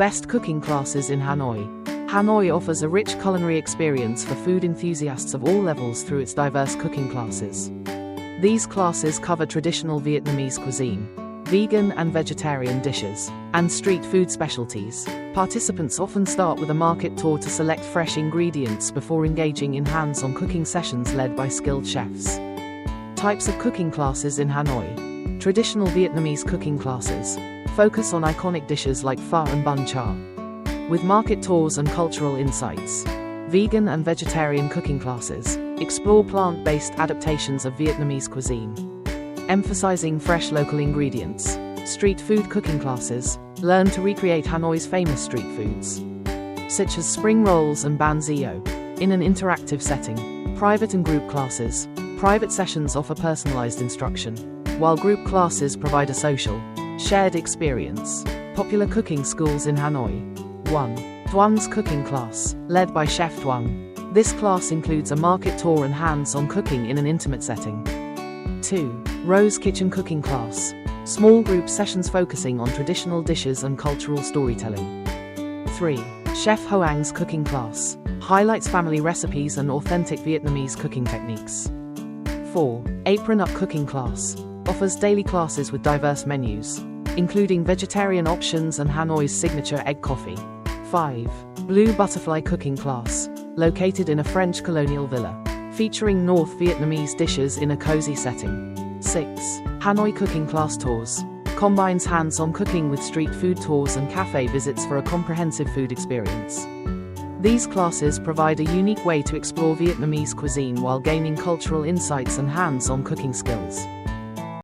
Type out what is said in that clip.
Best cooking classes in Hanoi. Hanoi offers a rich culinary experience for food enthusiasts of all levels through its diverse cooking classes. These classes cover traditional Vietnamese cuisine, vegan and vegetarian dishes, and street food specialties. Participants often start with a market tour to select fresh ingredients before engaging in hands-on cooking sessions led by skilled chefs. Types of cooking classes in Hanoi. Traditional Vietnamese cooking classes focus on iconic dishes like pho and Bun Cha, with market tours and cultural insights. Vegan and vegetarian cooking classes explore plant-based adaptations of Vietnamese cuisine, emphasizing fresh local ingredients. Street food cooking classes learn to recreate Hanoi's famous street foods, such as spring rolls and ban xeo, in an interactive setting. Private and group classes. Private sessions offer personalized instruction, while group classes provide a social, shared experience. Popular cooking schools in Hanoi. 1. Duong's cooking class, led by Chef Duong. This class includes a market tour and hands-on cooking in an intimate setting. 2. Rose Kitchen cooking class. Small group sessions focusing on traditional dishes and cultural storytelling. 3. Chef Hoang's cooking class. Highlights family recipes and authentic Vietnamese cooking techniques. 4. Apron Up cooking class. Offers daily classes with diverse menus, including vegetarian options and Hanoi's signature egg coffee. 5. Blue Butterfly cooking class. Located in a French colonial villa, featuring North Vietnamese dishes in a cozy setting. 6. Hanoi cooking class tours. Combines hands-on cooking with street food tours and cafe visits for a comprehensive food experience. These classes provide a unique way to explore Vietnamese cuisine while gaining cultural insights and hands-on cooking skills.